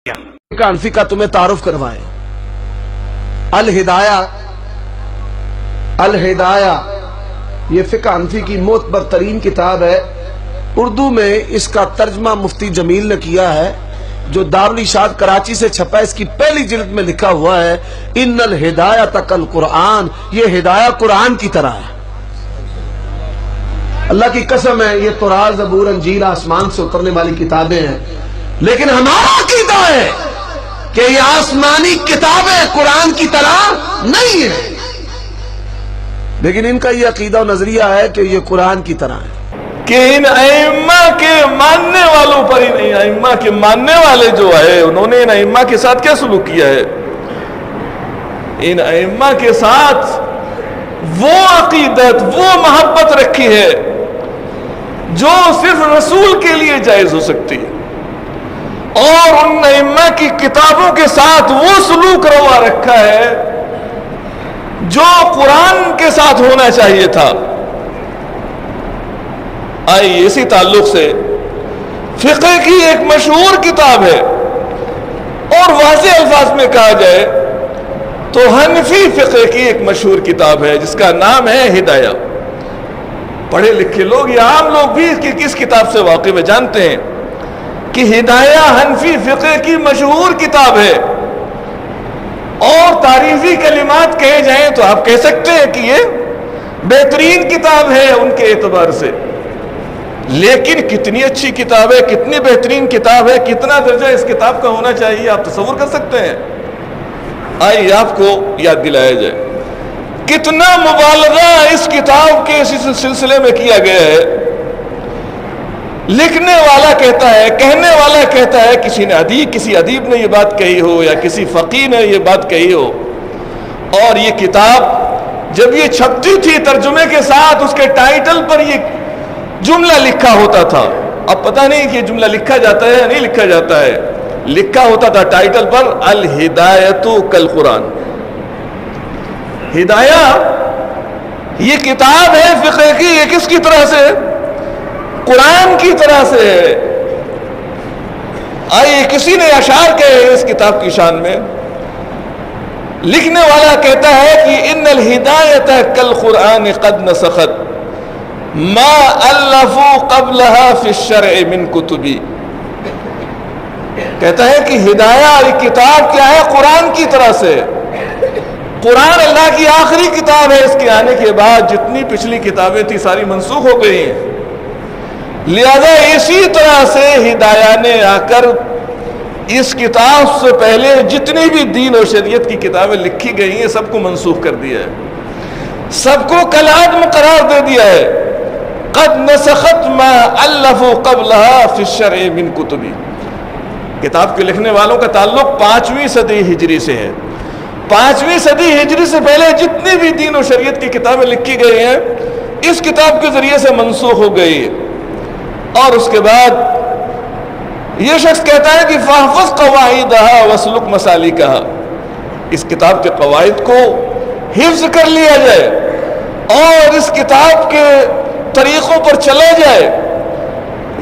حنفی کا تمہیں تعارف کروائیں۔ الہدایہ یہ فقہ حنفی کی معتبر ترین کتاب ہے۔ اردو میں اس کا ترجمہ مفتی جمیل نے کیا ہے، جو دارالاشاعت کراچی سے چھپا ہے۔ اس کی پہلی جلد میں لکھا ہوا ہے ان الہدایۃ کالقرآن، یہ ہدایہ قرآن کی طرح ہے۔ اللہ کی قسم ہے، یہ تورات، زبور، انجیل آسمان سے اترنے والی کتابیں ہیں، لیکن ہمارا عقیدہ ہے کہ یہ آسمانی کتابیں قرآن کی طرح نہیں ہے، لیکن ان کا یہ عقیدہ و نظریہ ہے کہ یہ قرآن کی طرح ہے۔ کہ ان ائمہ کے ماننے والوں پر ہی نہیں، ائمہ کے ماننے والے جو ہے انہوں نے ان ائمہ کے ساتھ کیا سلوک کیا ہے؟ ان ائمہ کے ساتھ وہ عقیدت، وہ محبت رکھی ہے جو صرف رسول کے لیے جائز ہو سکتی ہے، اور ان ائمہ کی کتابوں کے ساتھ وہ سلوک روا رکھا ہے جو قرآن کے ساتھ ہونا چاہیے تھا۔ آئیے اسی تعلق سے فقہ کی ایک مشہور کتاب ہے، اور واضح الفاظ میں کہا جائے تو حنفی فقہ کی ایک مشہور کتاب ہے جس کا نام ہے ہدایہ۔ پڑھے لکھے لوگ یا عام لوگ بھی کس کتاب سے واقف ہے جانتے ہیں کہ ہدایہ حنفی فقہ کی مشہور کتاب ہے، اور تعریفی کلمات کہے جائیں تو آپ کہہ سکتے ہیں کہ یہ بہترین کتاب ہے ان کے اعتبار سے۔ لیکن کتنی اچھی کتاب ہے، کتنی بہترین کتاب ہے، کتنا درجہ اس کتاب کا ہونا چاہیے آپ تصور کر سکتے ہیں؟ آئیے آپ کو یاد دلایا جائے کتنا مبالغہ اس کتاب کے اس سلسلے میں کیا گیا ہے۔ لکھنے والا کہتا ہے، کہنے والا کہتا ہے، کسی ادیب نے یہ بات کہی ہو یا کسی فقیہ نے یہ بات کہی ہو، اور یہ کتاب جب یہ چھپتی تھی ترجمے کے ساتھ اس کے ٹائٹل پر یہ جملہ لکھا ہوتا تھا۔ اب پتہ نہیں کہ یہ جملہ لکھا جاتا ہے یا نہیں لکھا جاتا ہے، لکھا ہوتا تھا ٹائٹل پر الہدایۃ کالقرآن۔ ہدایہ یہ کتاب ہے فقہ کی، یہ کس کی طرح سے؟ قرآن کی طرح سے ہے۔ آئیے کسی نے اشعار کہے اس کتاب کی شان میں، لکھنے والا کہتا ہے کہ ان الہدایۃ کالقرآن قد نسخت ما الفوا قبلها فی الشرع من کتبی۔ کہتا ہے کہ ہدایہ یہ کتاب کیا ہے؟ قرآن کی طرح سے۔ قرآن اللہ کی آخری کتاب ہے، اس کے آنے کے بعد جتنی پچھلی کتابیں تھی ساری منسوخ ہو گئی ہیں، لہذا اسی طرح سے ہدایہ نے آ کر اس کتاب سے پہلے جتنی بھی دین اور شریعت کی کتابیں لکھی گئی ہیں سب کو منسوخ کر دیا ہے، سب کو کالعدم قرار دے دیا ہے۔ قد نسخت ما الفوا قبلها فی الشرع من کتبی۔ کتاب کے لکھنے والوں کا تعلق 5ویں صدی ہجری سے ہے۔ 5ویں صدی ہجری سے پہلے جتنی بھی دین و شریعت کی کتابیں لکھی گئی ہیں اس کتاب کے ذریعے سے منسوخ ہو گئی۔ اور اس کے بعد یہ شخص کہتا ہے کہ فاحفظ قواعدها واسلک مسالکها، اس کتاب کے قواعد کو حفظ کر لیا جائے اور اس کتاب کے طریقوں پر چلا جائے۔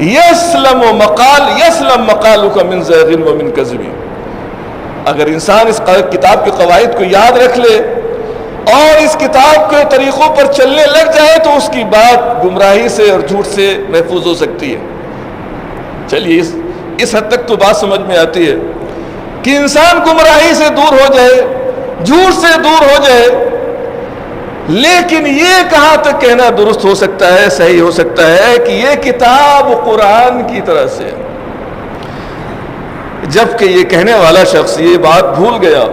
یسلم مقالک من زیغ ومن کذب۔ اگر انسان اس کتاب کے قواعد کو یاد رکھ لے اور اس کتاب کے طریقوں پر چلنے لگ جائے تو اس کی بات گمراہی سے اور جھوٹ سے محفوظ ہو سکتی ہے۔ چلیے اس حد تک تو بات سمجھ میں آتی ہے کہ انسان گمراہی سے دور ہو جائے، جھوٹ سے دور ہو جائے، لیکن یہ کہاں تک کہنا درست ہو سکتا ہے، صحیح ہو سکتا ہے کہ یہ کتاب قرآن کی طرح سے، جبکہ یہ کہنے والا شخص یہ بات بھول گیا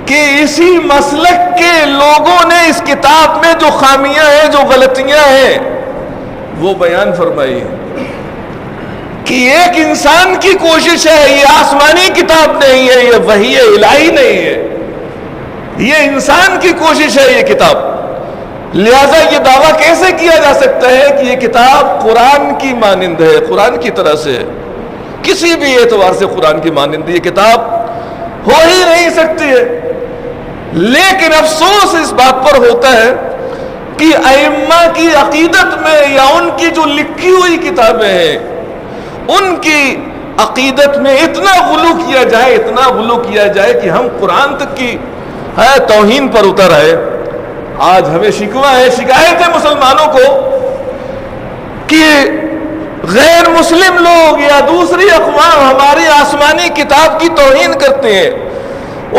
کہ اسی مسلک کے لوگوں نے اس کتاب میں جو خامیاں ہیں، جو غلطیاں ہیں وہ بیان فرمائی ہیں کہ ایک انسان کی کوشش ہے، یہ آسمانی کتاب نہیں ہے، یہ وحی الہی نہیں ہے، یہ انسان کی کوشش ہے یہ کتاب۔ لہذا یہ دعویٰ کیسے کیا جا سکتا ہے کہ یہ کتاب قرآن کی مانند ہے، قرآن کی طرح سے ہے؟ کسی بھی اعتبار سے قرآن کی مانند یہ کتاب ہو ہی نہیں سکتی ہے۔ لیکن افسوس اس بات پر ہوتا ہے کہ ائمہ کی عقیدت میں یا ان کی جو لکھی ہوئی کتابیں ہیں ان کی عقیدت میں اتنا غلو کیا جائے، اتنا غلو کیا جائے کہ ہم قرآن تک کی توہین پر اتر آئے۔ آج ہمیں شکوہ ہے، شکایت ہے مسلمانوں کو کہ غیر مسلم لوگ یا دوسری اقوام ہماری آسمانی کتاب کی توہین کرتے ہیں،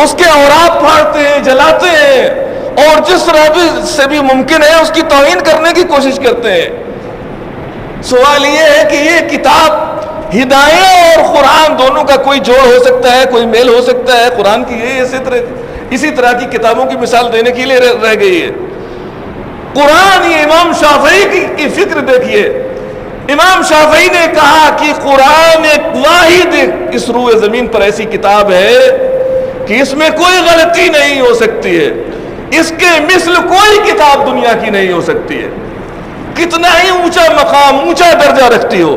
اس کے اوراق پھاڑتے ہیں، جلاتے ہیں، اور جس طرح سے بھی ممکن ہے اس کی توہین کرنے کی کوشش کرتے ہیں۔ سوال یہ ہے کہ یہ کتاب ہدایت اور قرآن دونوں کا کوئی جوڑ ہو سکتا ہے، کوئی میل ہو سکتا ہے؟ قرآن کی یہ اسی طرح کی کتابوں کی مثال دینے کے لیے رہ گئی ہے۔ قرآن، یہ امام شافعی کی فکر دیکھیے، امام شافعی نے کہا کہ قرآن ایک واحد اس روئے زمین پر ایسی کتاب ہے کہ اس میں کوئی غلطی نہیں ہو سکتی ہے، اس کے مثل کوئی کتاب دنیا کی نہیں ہو سکتی ہے، کتنا ہی اونچا مقام، اونچا درجہ رکھتی ہو۔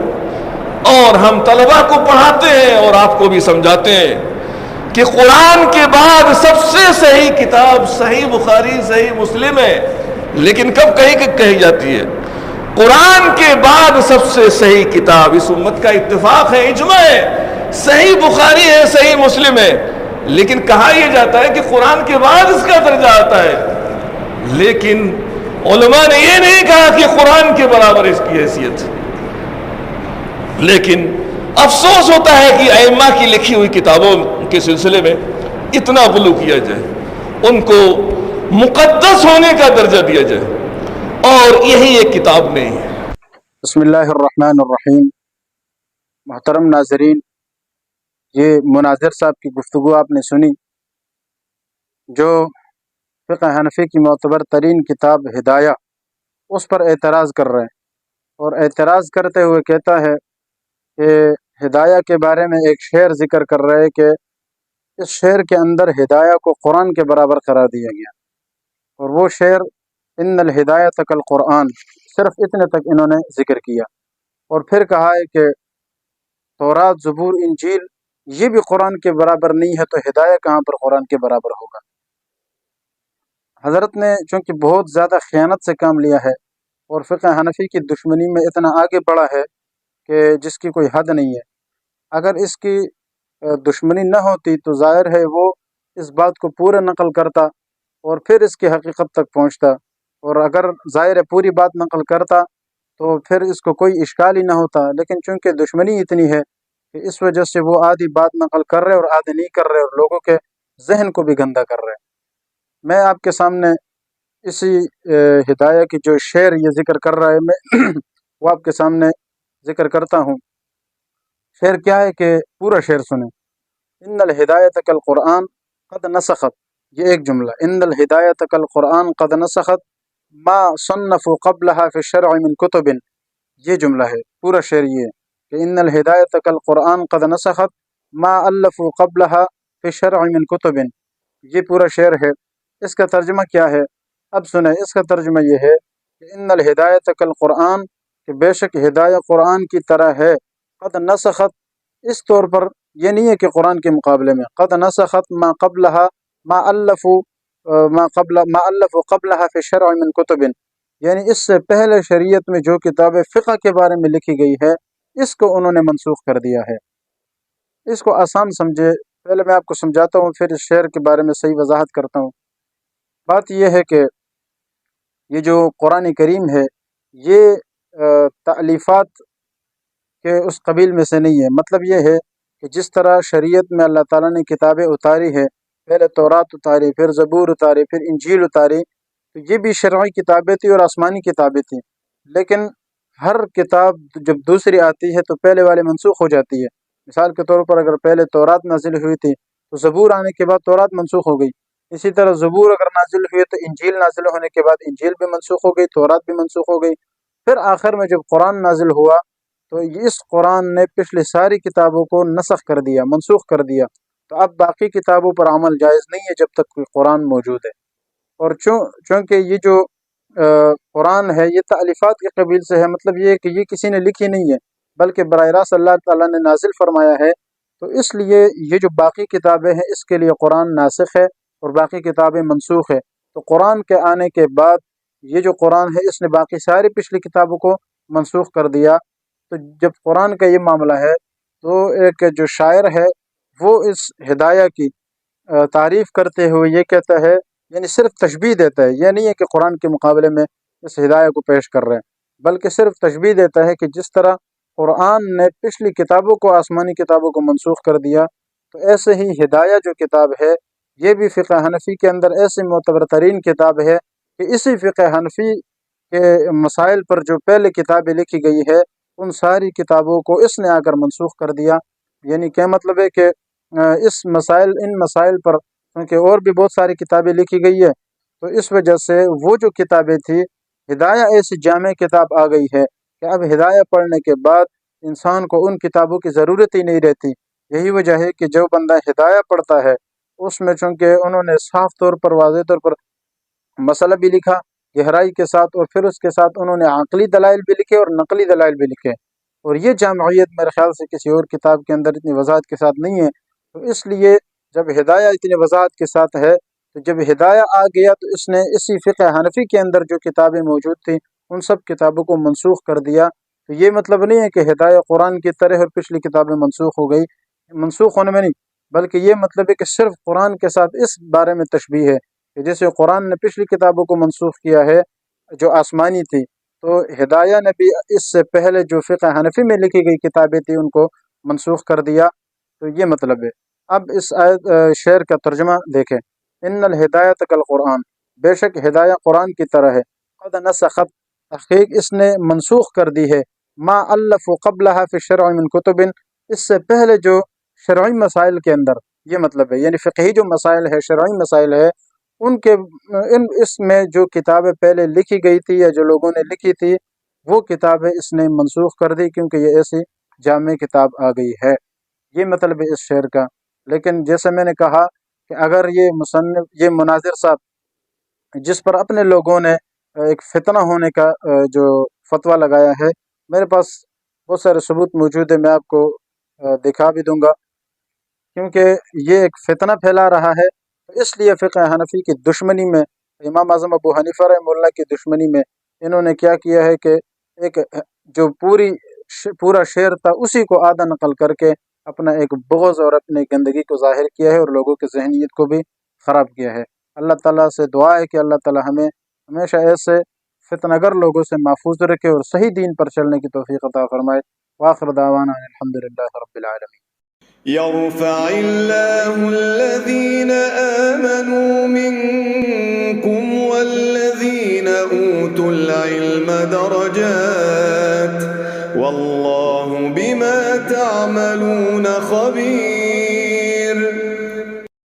اور ہم طلبہ کو پڑھاتے ہیں اور آپ کو بھی سمجھاتے ہیں کہ قرآن کے بعد سب سے صحیح کتاب صحیح بخاری، صحیح مسلم ہے، لیکن کب کہی جاتی ہے؟ قرآن کے بعد سب سے صحیح کتاب، اس امت کا اتفاق ہے، اجماع ہے، صحیح بخاری ہے، صحیح مسلم ہے، لیکن کہا یہ جاتا ہے کہ قرآن کے بعد اس کا درجہ آتا ہے، لیکن علماء نے یہ نہیں کہا کہ قرآن کے برابر اس کی حیثیت۔ لیکن افسوس ہوتا ہے کہ ائمہ کی لکھی ہوئی کتابوں کے سلسلے میں اتنا غلو کیا جائے، ان کو مقدس ہونے کا درجہ دیا جائے، اور یہی ایک کتاب نہیں ہے۔ بسم اللہ الرحمن الرحیم۔ محترم ناظرین، یہ مناظر صاحب کی گفتگو آپ نے سنی، جو فقہ حنفی کی معتبر ترین کتاب ہدایہ، اس پر اعتراض کر رہے ہیں، اور اعتراض کرتے ہوئے کہتا ہے کہ ہدایہ کے بارے میں ایک شعر ذکر کر رہے کہ اس شعر کے اندر ہدایہ کو قرآن کے برابر قرار دیا گیا، اور وہ شعر ان الہدایۃ کالقرآن، صرف اتنے تک انہوں نے ذکر کیا، اور پھر کہا ہے کہ تورات، زبور، انجیل یہ بھی قرآن کے برابر نہیں ہے، تو ہدایہ کہاں پر قرآن کے برابر ہوگا؟ حضرت نے چونکہ بہت زیادہ خیانت سے کام لیا ہے، اور فقہ حنفی کی دشمنی میں اتنا آگے بڑھا ہے کہ جس کی کوئی حد نہیں ہے۔ اگر اس کی دشمنی نہ ہوتی تو ظاہر ہے وہ اس بات کو پورا نقل کرتا اور پھر اس کی حقیقت تک پہنچتا، اور اگر ظاہر ہے پوری بات نقل کرتا تو پھر اس کو کوئی اشکال ہی نہ ہوتا، لیکن چونکہ دشمنی اتنی ہے کہ اس وجہ سے وہ آدھی بات نقل کر رہے اور آدھی نہیں کر رہے، اور لوگوں کے ذہن کو بھی گندا کر رہے۔ میں آپ کے سامنے اسی ہدایہ کی جو شعر یہ ذکر کر رہا ہے، میں وہ آپ کے سامنے ذکر کرتا ہوں۔ شعر کیا ہے کہ پورا شعر سنیں۔ ان الہدایۃ کالقرآن قد نسخت، یہ ایک جملہ، ان الہدایۃ کالقرآن قد نسخت ما صنفوا قبلها فی الشرع من کتب، یہ جملہ ہے، پورا شعر یہ ہے کہ ان الہدایۃ کالقرآن قد نسخت ما الفوا قبلها فی الشرع من کتب، یہ پورا شعر ہے۔ اس کا ترجمہ کیا ہے؟ اب سنیں، اس کا ترجمہ یہ ہے کہ ان الہدایۃ کالقرآن، کہ بے شک ہدایہ قرآن کی طرح ہے، قد نسخت، اس طور پر یہ نہیں ہے کہ قرآن کے مقابلے میں، قد نسخت ما قبلها ما الفوا قبلها فی الشرع من کتب، یعنی اس سے پہلے شریعت میں جو کتاب فقہ کے بارے میں لکھی گئی ہے اس کو انہوں نے منسوخ کر دیا ہے۔ اس کو آسان سمجھے، پہلے میں آپ کو سمجھاتا ہوں، پھر اس شعر کے بارے میں صحیح وضاحت کرتا ہوں۔ بات یہ ہے کہ یہ جو قرآن کریم ہے یہ تالیفات کے اس قبیل میں سے نہیں ہے۔ مطلب یہ ہے کہ جس طرح شریعت میں اللہ تعالیٰ نے کتابیں اتاری ہے، پہلے تورات اتاری، پھر زبور اتاری، پھر انجیل اتاری، تو یہ بھی شرعی کتابیں تھیں اور آسمانی کتابیں تھیں، لیکن ہر کتاب جب دوسری آتی ہے تو پہلے والے منسوخ ہو جاتی ہے۔ مثال کے طور پر اگر پہلے تورات نازل ہوئی تھی تو زبور آنے کے بعد تورات منسوخ ہو گئی، اسی طرح زبور اگر نازل ہوئی تو انجیل نازل ہونے کے بعد انجیل بھی منسوخ ہو گئی، تورات بھی منسوخ ہو گئی۔ پھر آخر میں جب قرآن نازل ہوا تو اس قرآن نے پچھلی ساری کتابوں کو نسخ کر دیا، منسوخ کر دیا، تو اب باقی کتابوں پر عمل جائز نہیں ہے جب تک کوئی قرآن موجود ہے۔ اور چونکہ یہ جو قرآن ہے یہ تالیفات کے قبیل سے ہے، مطلب یہ ہے کہ یہ کسی نے لکھی نہیں ہے بلکہ براہ راست اللہ تعالیٰ نے نازل فرمایا ہے، تو اس لیے یہ جو باقی کتابیں ہیں اس کے لیے قرآن ناسخ ہے اور باقی کتابیں منسوخ ہے۔ تو قرآن کے آنے کے بعد یہ جو قرآن ہے اس نے باقی ساری پچھلی کتابوں کو منسوخ کر دیا۔ تو جب قرآن کا یہ معاملہ ہے تو ایک جو شاعر ہے وہ اس ہدایہ کی تعریف کرتے ہوئے یہ کہتا ہے، یعنی صرف تشبیہ دیتا ہے، یہ نہیں ہے کہ قرآن کے مقابلے میں اس ہدایہ کو پیش کر رہے ہیں، بلکہ صرف تشبیہ دیتا ہے کہ جس طرح قرآن نے پچھلی کتابوں کو، آسمانی کتابوں کو منسوخ کر دیا، تو ایسے ہی ہدایہ جو کتاب ہے یہ بھی فقہ حنفی کے اندر ایسی معتبر ترین کتاب ہے کہ اسی فقہ حنفی کے مسائل پر جو پہلے کتابیں لکھی گئی ہے ان ساری کتابوں کو اس نے آ کر منسوخ کر دیا۔ یعنی کیا مطلب ہے کہ ان مسائل پر کیونکہ اور بھی بہت ساری کتابیں لکھی گئی ہے، تو اس وجہ سے وہ جو کتابیں تھی، ہدایہ ایسی جامع کتاب آ گئی ہے کہ اب ہدایہ پڑھنے کے بعد انسان کو ان کتابوں کی ضرورت ہی نہیں رہتی۔ یہی وجہ ہے کہ جو بندہ ہدایہ پڑھتا ہے اس میں چونکہ انہوں نے صاف طور پر، واضح طور پر مسئلہ بھی لکھا گہرائی کے ساتھ، اور پھر اس کے ساتھ انہوں نے عقلی دلائل بھی لکھے اور نقلی دلائل بھی لکھے، اور یہ جامعیت میرے خیال سے کسی اور کتاب کے اندر اتنی وضاحت کے ساتھ نہیں ہے۔ تو اس لیے جب ہدایہ اتنی وضاحت کے ساتھ ہے، تو جب ہدایہ آ گیا تو اس نے اسی فقہ حنفی کے اندر جو کتابیں موجود تھیں ان سب کتابوں کو منسوخ کر دیا۔ تو یہ مطلب نہیں ہے کہ ہدایہ قرآن کی طرح اور پچھلی کتابیں منسوخ ہو گئی، منسوخ ہونے میں نہیں، بلکہ یہ مطلب ہے کہ صرف قرآن کے ساتھ اس بارے میں تشبیہ ہے کہ جیسے قرآن نے پچھلی کتابوں کو منسوخ کیا ہے جو آسمانی تھی، تو ہدایہ نے بھی اس سے پہلے جو فقہ حنفی میں لکھی گئی کتابیں تھیں ان کو منسوخ کر دیا۔ تو یہ مطلب ہے۔ اب اس شعر کا ترجمہ دیکھیں، ان الہدایت کالقرآن، بے شک ہدایہ قرآن کی طرح ہے، قد نسخت، تحقیق اس نے منسوخ کر دی ہے، ما الف قبلها فی الشرع من کتب، اس سے پہلے جو شرعی مسائل کے اندر، یہ مطلب ہے یعنی فقہی جو مسائل ہے، شرعی مسائل ہے، اس میں جو کتابیں پہلے لکھی گئی تھی یا جو لوگوں نے لکھی تھی وہ کتابیں اس نے منسوخ کر دی، کیونکہ یہ ایسی جامع کتاب آ گئی ہے۔ یہ مطلب ہے اس شعر کا۔ لیکن جیسے میں نے کہا کہ اگر یہ مناظر صاحب جس پر اپنے لوگوں نے ایک فتنہ ہونے کا جو فتویٰ لگایا ہے، میرے پاس بہت سارے ثبوت موجود ہے، میں آپ کو دکھا بھی دوں گا، کیونکہ یہ ایک فتنہ پھیلا رہا ہے۔ اس لیے فقہ حنفی کی دشمنی میں، امام اعظم ابو حنیفہ رحمہ اللہ کی دشمنی میں انہوں نے کیا کیا ہے کہ ایک جو پورا شعر تھا اسی کو آدھا نقل کر کے اپنا ایک بغض اور اپنی گندگی کو ظاہر کیا ہے اور لوگوں کی ذہنیت کو بھی خراب کیا ہے۔ اللہ تعالیٰ سے دعا ہے کہ اللہ تعالیٰ ہمیں ہمیشہ ایسے فتنہ گر لوگوں سے محفوظ رکھے اور صحیح دین پر چلنے کی توفیق عطا فرمائے۔ وآخر دعوانا الحمدللہ رب العالمین۔ يرفع الله الذين آمنوا منكم والذين أوتوا العلم درجات والله بما تعملون خبير۔